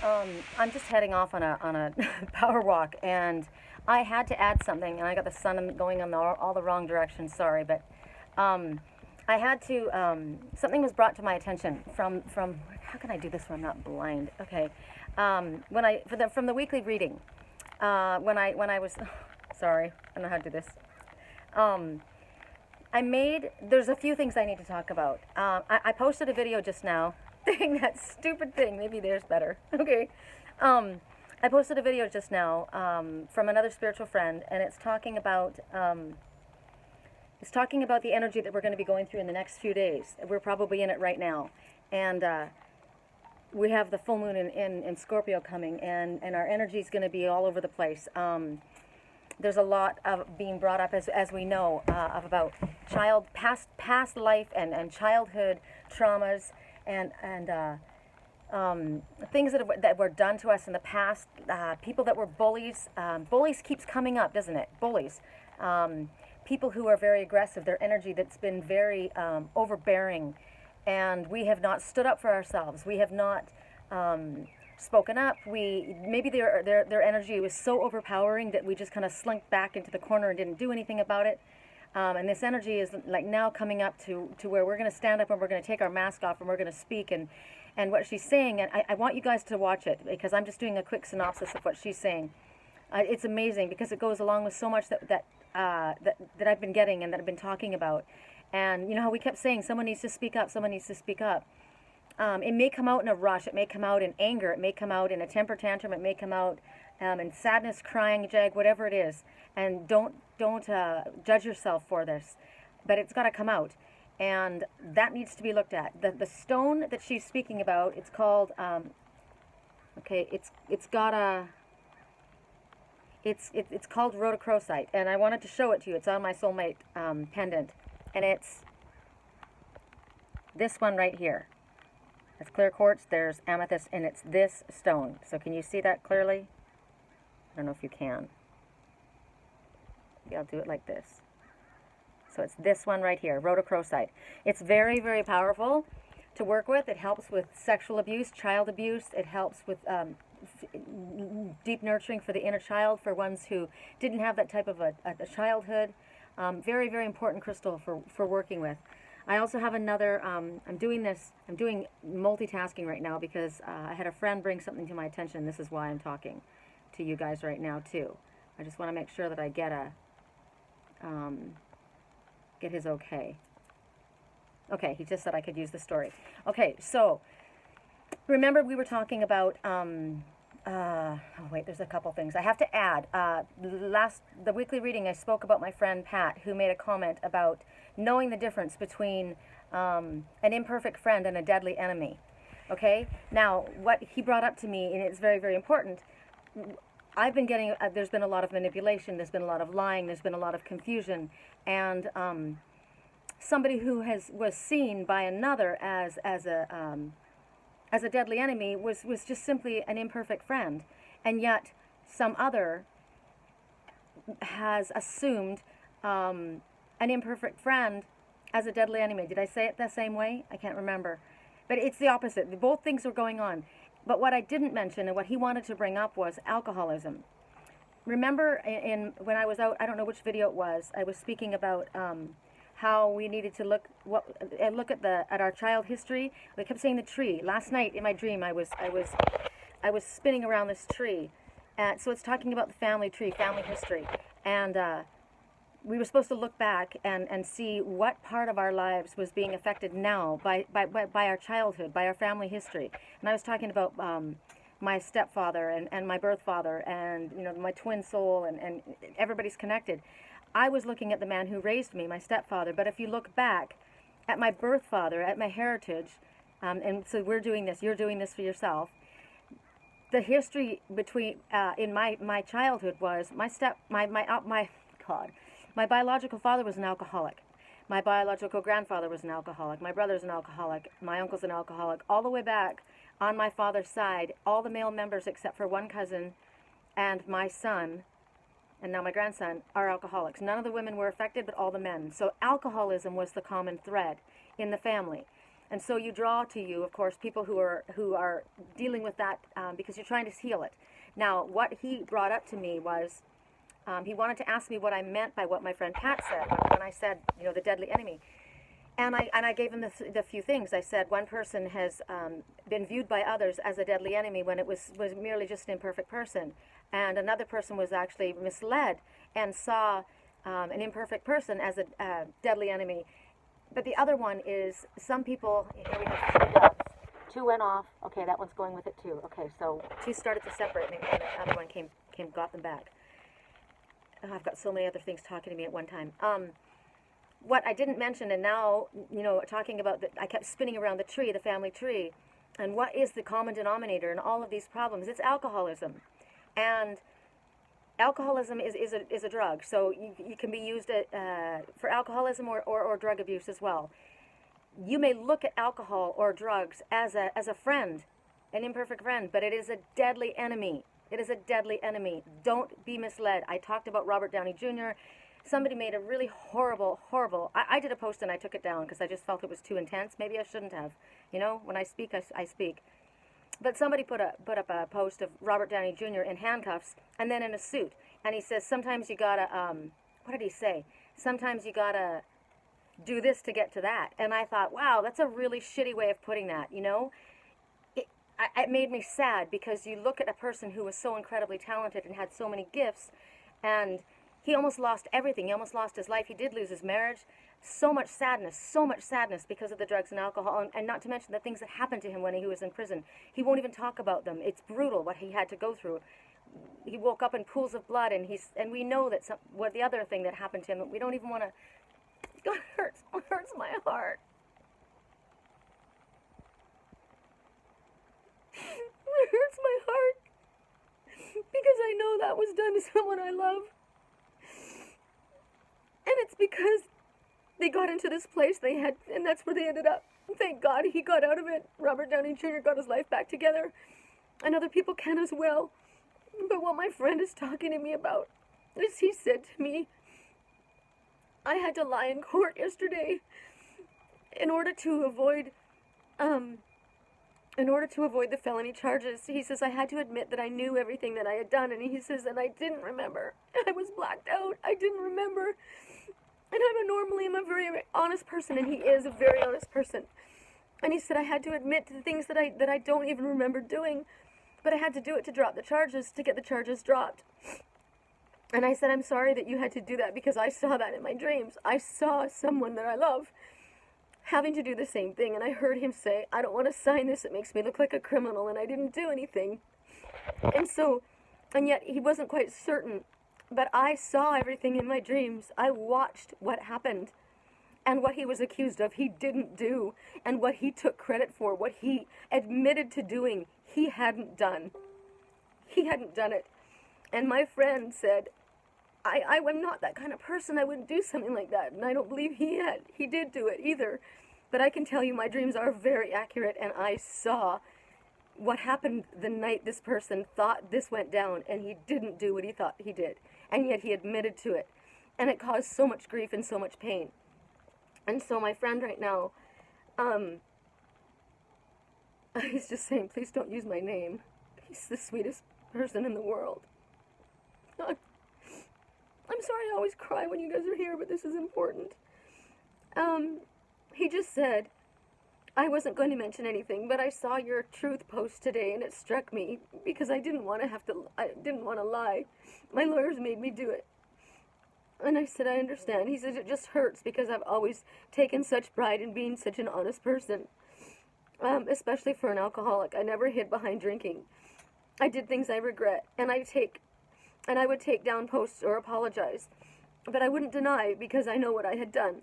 I'm just heading off on a power walk, and I had to add something, and I got the sun going in all the wrong directions. Sorry, but um, I had to. Something was brought to my attention from. How can I do this when I'm not blind? Okay, when I from the weekly reading, when I was, sorry, I don't know how to do this. Um, there's a few things I need to talk about. I posted a video just now, doing that stupid thing. Maybe there's better. Okay. Um, I posted a video just now from another spiritual friend, and it's talking about the energy that we're going to be going through in the next few days. We're probably in it right now, and we have the full moon in Scorpio coming, and our energy is going to be all over the place. There's a lot of being brought up, as we know, of about past life and childhood traumas and things that were done to us in the past. People that were bullies. Bullies keeps coming up, doesn't it? Bullies. People who are very aggressive. Their energy that's been very overbearing, and we have not stood up for ourselves. We have not. Spoken up. Maybe their energy was so overpowering that we just kind of slunk back into the corner and didn't do anything about it. And this energy is like now coming up to where we're going to stand up and we're going to take our mask off and we're going to speak. And what she's saying, and I want you guys to watch it because I'm just doing a quick synopsis of what she's saying. It's amazing because it goes along with so much that I've been getting and that I've been talking about. And you know how we kept saying someone needs to speak up, someone needs to speak up. It may come out in a rush. It may come out in anger. It may come out in a temper tantrum. It may come out in sadness, crying, whatever it is. And don't judge yourself for this, but it's got to come out, and that needs to be looked at. The stone that she's speaking about, it's called. Okay, it's called Roc Crite, and I wanted to show it to you. It's on my soulmate pendant, and it's this one right here. It's clear quartz, there's amethyst, and it's this stone. So can you see that clearly? I don't know if you can. Maybe I'll do it like this. So it's this one right here, Roc Crite. It's very, very powerful to work with. It helps with sexual abuse, child abuse. It helps with deep nurturing for the inner child, for ones who didn't have that type of a childhood. Very, very important crystal for working with. I also have another, I'm doing multitasking right now because I had a friend bring something to my attention. This is why I'm talking to you guys right now too. I just want to make sure that I get his okay. Okay, he just said I could use the story. Okay, so remember we were talking about, oh wait, there's a couple things. I have to add, the weekly reading I spoke about my friend Pat, who made a comment about knowing the difference between an imperfect friend and a deadly enemy. Okay? Now, what he brought up to me, and it's very, very important, I've been getting, there's been a lot of manipulation, there's been a lot of lying, there's been a lot of confusion, and somebody who was seen by another as a deadly enemy was just simply an imperfect friend, and yet some other has assumed an imperfect friend as a deadly enemy. Did I say it the same way? I can't remember. But it's the opposite. Both things are going on. But what I didn't mention and what he wanted to bring up was alcoholism. Remember when I was out, I don't know which video it was, I was speaking about how we needed to look at our child history. We kept saying the tree. Last night in my dream I was spinning around this tree. So it's talking about the family tree, family history. And we were supposed to look back and see what part of our lives was being affected now by our childhood, by our family history. And I was talking about my stepfather and my birth father and my twin soul and everybody's connected. I was looking at the man who raised me, my stepfather. But if you look back at my birth father, at my heritage, and so we're doing this, you're doing this for yourself. The history between in my childhood was my biological father was an alcoholic. My biological grandfather was an alcoholic. My brother's an alcoholic. My uncle's an alcoholic. All the way back on my father's side, all the male members except for one cousin and my son, and now my grandson, are alcoholics. None of the women were affected, but all the men. So alcoholism was the common thread in the family. And so you draw to you, of course, people who are dealing with that because you're trying to heal it. Now, what he brought up to me was he wanted to ask me what I meant by what my friend Pat said when I said, you know, the deadly enemy. And I gave him the few things. I said one person has been viewed by others as a deadly enemy when it was merely just an imperfect person. And another person was actually misled and saw an imperfect person as a deadly enemy. But the other one is some people, here we have 3 doves. 2 went off. Okay, that one's going with it too. Okay, so 2 started to separate me and the other one came got them back. Oh, I've got so many other things talking to me at one time. What I didn't mention, and now, you know, talking about that, I kept spinning around the tree, the family tree, and what is the common denominator in all of these problems? It's alcoholism. And alcoholism is a drug, so you can be used for alcoholism or drug abuse as well. You may look at alcohol or drugs as a friend, an imperfect friend, but it is a deadly enemy. It is a deadly enemy. Don't be misled. I talked about Robert Downey Jr. Somebody made a really horrible, I did a post and I took it down because I just felt it was too intense. Maybe I shouldn't have. You know, when I speak, I speak. But somebody put up a post of Robert Downey Jr. in handcuffs and then in a suit. And he says, sometimes you gotta, what did he say? Sometimes you gotta do this to get to that. And I thought, wow, that's a really shitty way of putting that, you know? It made me sad because you look at a person who was so incredibly talented and had so many gifts, and he almost lost everything. He almost lost his life. He did lose his marriage. So much sadness because of the drugs and alcohol, and not to mention the things that happened to him when he was in prison. He won't even talk about them. It's brutal what he had to go through. He woke up in pools of blood, and we know that what the other thing that happened to him. We don't even want to. God, it hurts my heart. It hurts my heart because I know that was done to someone I love, and it's because they got into this place and that's where they ended up. Thank God he got out of it. Robert Downey Jr. got his life back together, and other people can as well. But what my friend is talking to me about is he said to me, I had to lie in court yesterday in order to avoid the felony charges. He says I had to admit that I knew everything that I had done, and he says, and I didn't remember. I was blacked out. I didn't remember. And I'm a very honest person, and he is a very honest person. And he said I had to admit to the things that I don't even remember doing, but I had to do it to drop the charges, to get the charges dropped. And I said, I'm sorry that you had to do that because I saw that in my dreams. I saw someone that I love having to do the same thing, and I heard him say, I don't want to sign this, it makes me look like a criminal, and I didn't do anything. And yet he wasn't quite certain, but I saw everything in my dreams. I watched what happened, and what he was accused of, he didn't do, and what he took credit for, what he admitted to doing, he hadn't done. He hadn't done it. And my friend said, I'm not that kind of person. I wouldn't do something like that. And I don't believe he did do it either. But I can tell you my dreams are very accurate, and I saw what happened the night this person thought this went down, and he didn't do what he thought he did. And yet he admitted to it. And it caused so much grief and so much pain. And so my friend right now, he's just saying, please don't use my name. He's the sweetest person in the world. I'm sorry I always cry when you guys are here, but this is important. He just said, I wasn't going to mention anything, but I saw your truth post today, and it struck me because I didn't want to lie. My lawyers made me do it. And I said, I understand. He said, it just hurts because I've always taken such pride in being such an honest person, especially for an alcoholic. I never hid behind drinking. I did things I regret, and I would take down posts or apologize, but I wouldn't deny because I know what I had done.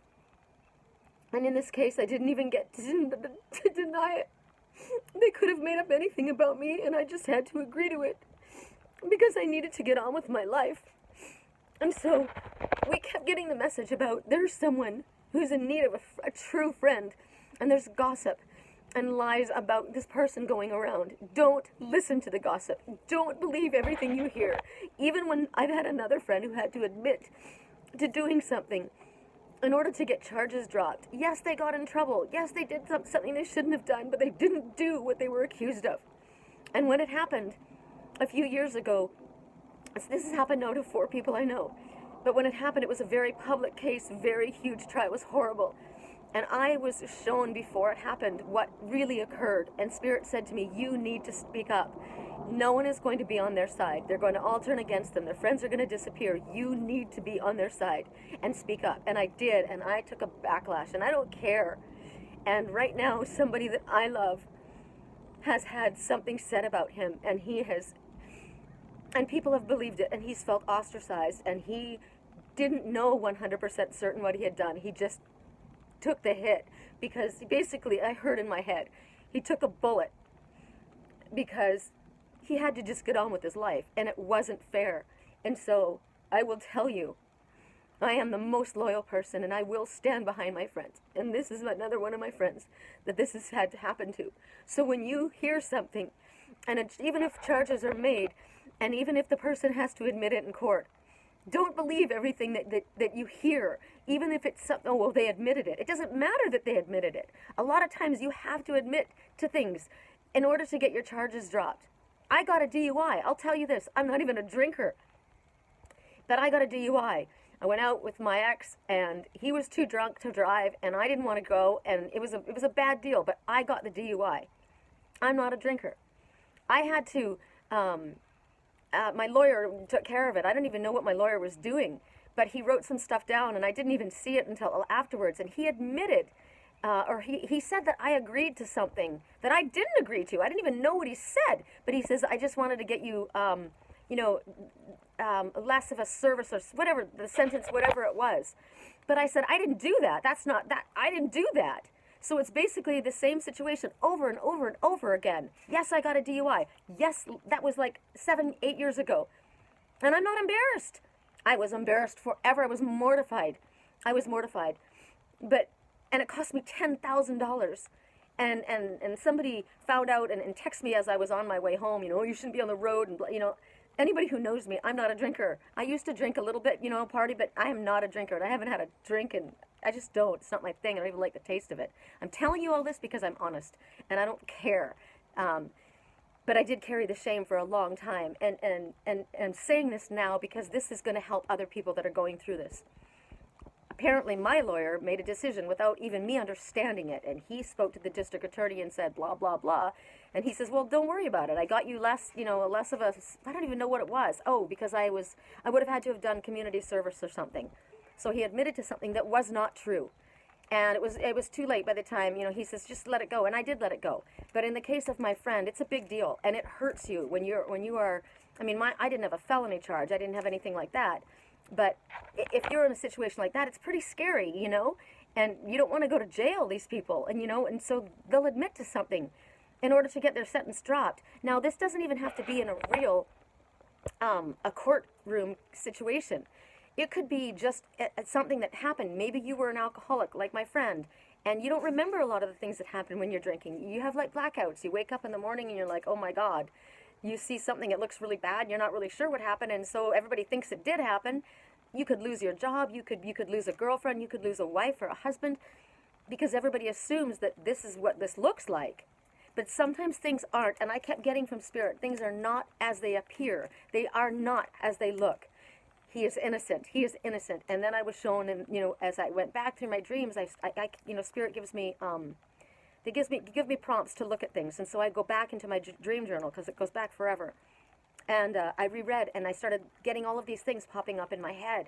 And in this case, I didn't even get to deny it. They could have made up anything about me, and I just had to agree to it because I needed to get on with my life. And so we kept getting the message about there's someone who's in need of a true friend, and there's gossip and lies about this person going around. Don't listen to the gossip. Don't believe everything you hear. Even when I've had another friend who had to admit to doing something, in order to get charges dropped. Yes, they got in trouble. Yes, they did something they shouldn't have done, but they didn't do what they were accused of. And when it happened a few years ago, this has happened now to 4 people I know, but when it happened, it was a very public case, very huge trial. It was horrible. And I was shown before it happened what really occurred. And Spirit said to me, you need to speak up. No one is going to be on their side. They're going to all turn against them. Their friends are going to disappear. You need to be on their side and speak up. And I did, and I took a backlash, and I don't care. And right now, somebody that I love has had something said about him, and and people have believed it, and he's felt ostracized, and he didn't know 100% certain what he had done. He just took the hit because basically, I heard in my head, he took a bullet because he had to just get on with his life, and it wasn't fair. And so I will tell you, I am the most loyal person, and I will stand behind my friends. And this is another one of my friends that this has had to happen to. So when you hear something, and even if charges are made, and even if the person has to admit it in court, don't believe everything that you hear, even if it's something, oh, well, they admitted it. It doesn't matter that they admitted it. A lot of times you have to admit to things in order to get your charges dropped. I got a DUI. I'll tell you this. I'm not even a drinker, but I got a DUI. I went out with my ex, and he was too drunk to drive, and I didn't want to go, and it was a bad deal, but I got the DUI. I'm not a drinker. I had to, my lawyer took care of it. I don't even know what my lawyer was doing, but he wrote some stuff down, and I didn't even see it until afterwards, and he admitted, or he said that I agreed to something that I didn't agree to. I didn't even know what he said, but he says, I just wanted to get you, less of a service or whatever, the sentence, whatever it was. But I said, I didn't do that. That's not that. I didn't do that. So it's basically the same situation over and over and over again. Yes, I got a DUI. Yes, that was like 7, 8 years ago. And I'm not embarrassed. I was embarrassed forever. I was mortified. And it cost me $10,000. And somebody found out and texted me as I was on my way home, you shouldn't be on the road. And, anybody who knows me, I'm not a drinker. I used to drink a little bit, party, but I am not a drinker. And I haven't had a drink, and I just don't. It's not my thing. I don't even like the taste of it. I'm telling you all this because I'm honest, and I don't care. But I did carry the shame for a long time. And I'm saying this now because this is going to help other people that are going through this. Apparently, my lawyer made a decision without even me understanding it, and he spoke to the district attorney and said, blah, blah, blah, and he says, well, don't worry about it. I got you less of a, I don't even know what it was. Oh, because I would have had to have done community service or something. So he admitted to something that was not true, and it was too late by the time, he says, just let it go, and I did let it go. But in the case of my friend, it's a big deal, and it hurts you when you are, I didn't have a felony charge. I didn't have anything like that. But if you're in a situation like that, it's pretty scary, and you don't want to go to jail, these people, and so they'll admit to something in order to get their sentence dropped. Now, this doesn't even have to be in a real, a courtroom situation. It could be just something that happened. Maybe you were an alcoholic, like my friend, and you don't remember a lot of the things that happen when you're drinking. You have like blackouts. You wake up in the morning and you're like, oh my God. You see something that looks really bad, you're not really sure what happened, and so everybody thinks it did happen. You could lose your job, you could lose a girlfriend, you could lose a wife or a husband, because everybody assumes that this is what this looks like. But sometimes things aren't, and I kept getting from Spirit, things are not as they appear. They are not as they look. He is innocent. He is innocent. And then I was shown, and as I went back through my dreams, I Spirit gives me They give me prompts to look at things, and so I go back into my dream journal because it goes back forever. And I reread, and I started getting all of these things popping up in my head.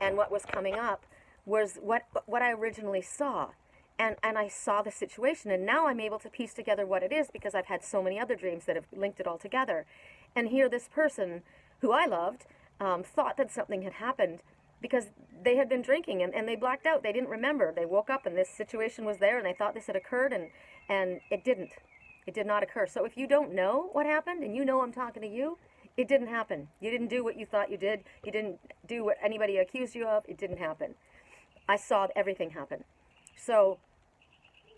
And what was coming up was what I originally saw. And I saw the situation, and now I'm able to piece together what it is because I've had so many other dreams that have linked it all together. And here this person who I loved thought that something had happened because they had been drinking and they blacked out. They didn't remember. They woke up and this situation was there and they thought this had occurred, and it didn't. It did not occur. So if you don't know what happened and I'm talking to you, it didn't happen. You didn't do what you thought you did. You didn't do what anybody accused you of. It didn't happen. I saw everything happen. So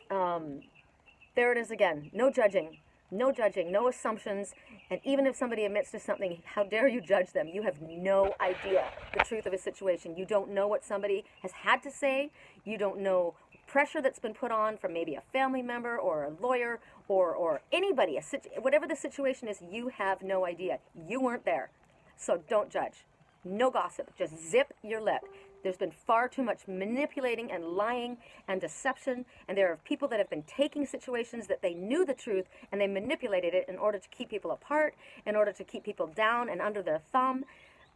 there it is again. No judging. No judging, no assumptions, and even if somebody admits to something, how dare you judge them? You have no idea the truth of a situation. You don't know what somebody has had to say. You don't know pressure that's been put on from maybe a family member or a lawyer or anybody. Whatever the situation is, you have no idea. You weren't there. So don't judge. No gossip. Just zip your lip. There's been far too much manipulating and lying and deception, and there are people that have been taking situations that they knew the truth and they manipulated it in order to keep people apart, in order to keep people down and under their thumb.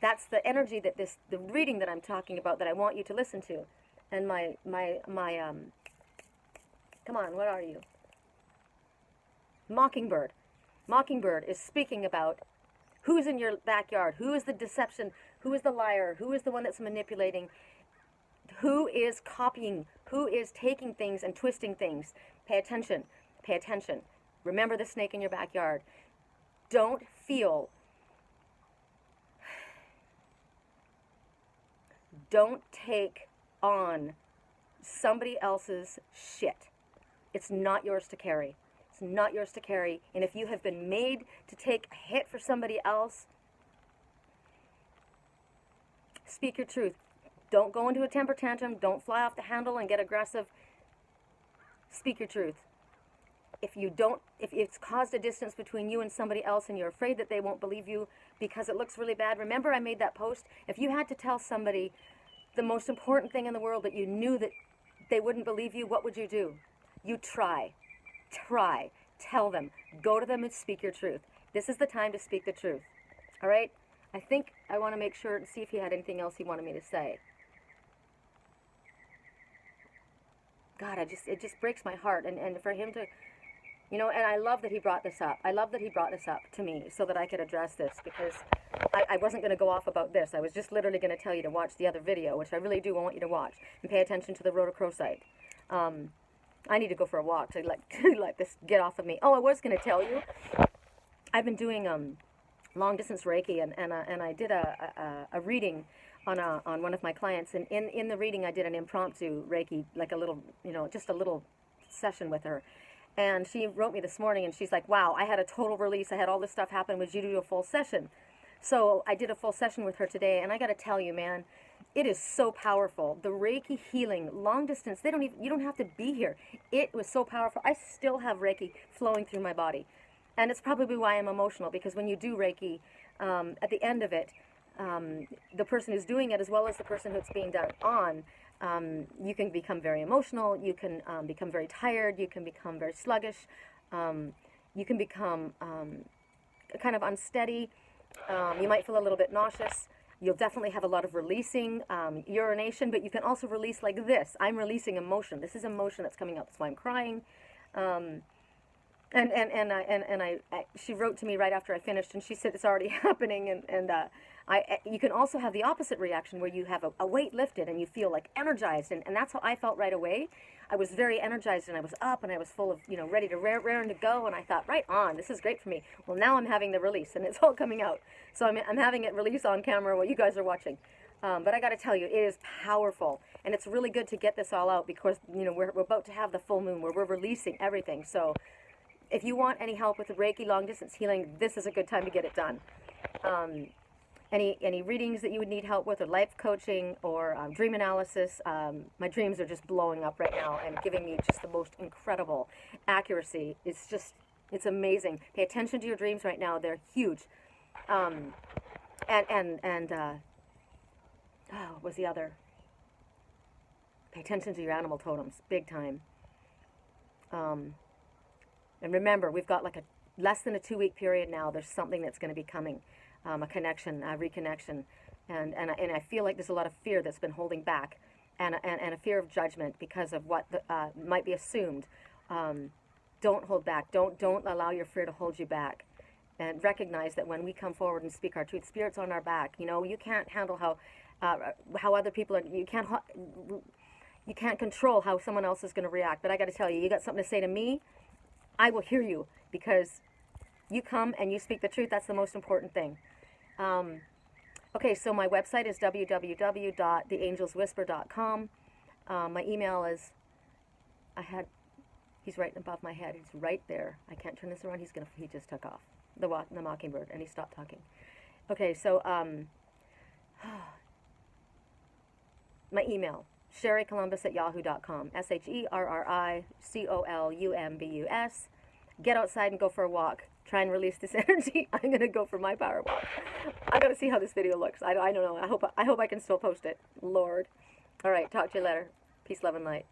That's the energy that the reading that I'm talking about that I want you to listen to. And come on, what are you? Mockingbird. Mockingbird is speaking about who's in your backyard, who is the deception, who is the liar, who is the one that's manipulating, who is copying, who is taking things and twisting things. Pay attention. Pay attention. Remember the snake in your backyard. Don't take on somebody else's shit. It's not yours to carry. It's not yours to carry. And if you have been made to take a hit for somebody else, speak your truth. Don't go into a temper tantrum. Don't fly off the handle and get aggressive. Speak your truth. If it's caused a distance between you and somebody else and you're afraid that they won't believe you because it looks really bad, remember I made that post? If you had to tell somebody the most important thing in the world but you knew that they wouldn't believe you, what would you do? You try. Tell them. Go to them and speak your truth. This is the time to speak the truth. All right? I think I want to make sure and see if he had anything else he wanted me to say. God, it just breaks my heart. And for him to, and I love that he brought this up. I love that he brought this up to me so that I could address this, because I wasn't going to go off about this. I was just literally going to tell you to watch the other video, which I really do want you to watch, and pay attention to the Roc Crite. I need to go for a walk to let this get off of me. Oh, I was going to tell you, I've been doing long distance Reiki, and I did a reading on one of my clients, and in the reading I did an impromptu Reiki, like a little, just a little session with her. And she wrote me this morning, and she's like, wow, I had a total release. I had all this stuff happen. Would you do a full session? So I did a full session with her today, and I got to tell you, man, it is so powerful. The Reiki healing, long distance, you don't have to be here. It was so powerful. I still have Reiki flowing through my body. And it's probably why I'm emotional, because when you do Reiki, at the end of it, the person who's doing it, as well as the person who it's being done on, you can become very emotional, you can become very tired, you can become very sluggish, you can become kind of unsteady, you might feel a little bit nauseous. You'll definitely have a lot of releasing, urination, but you can also release like this. I'm releasing emotion. This is emotion that's coming up. That's why I'm crying. She wrote to me right after I finished, and she said it's already happening. You can also have the opposite reaction, where you have a weight lifted and you feel like energized, and that's how I felt right away. I was very energized, and I was up, and I was full of, ready to raring to go, and I thought, right on, this is great for me. Well, now I'm having the release, and it's all coming out. So I'm having it release on camera while you guys are watching. But I got to tell you, it is powerful, and it's really good to get this all out, because, we're about to have the full moon where we're releasing everything. So if you want any help with the Reiki long distance healing, this is a good time to get it done. Any readings that you would need help with, or life coaching, or dream analysis, my dreams are just blowing up right now and giving me just the most incredible accuracy. It's amazing. Pay attention to your dreams right now. They're huge. What was the other? Pay attention to your animal totems, big time. And remember, we've got like less than a 2-week period now. There's something that's going to be coming. A connection, a reconnection, and I feel like there's a lot of fear that's been holding back, and a fear of judgment because of what might be assumed. Don't hold back. Don't allow your fear to hold you back, and recognize that when we come forward and speak our truth, Spirit's on our back. You can't handle how other people are. You can't control how someone else is going to react. But I got to tell you, you got something to say to me, I will hear you, because you come and you speak the truth. That's the most important thing. Okay, so my website is www.theangelswhisper.com. My email is, He's right above my head. He's right there. I can't turn this around. He just took off. The mockingbird, and he stopped talking. Okay, so, my email, sherrycolumbus@yahoo.com. SherryColumbus. Get outside and go for a walk. Try and release this energy. I'm going to go for my power walk. I got to see how this video looks. I don't know. I hope I can still post it. Lord. All right, talk to you later. Peace, love, and light.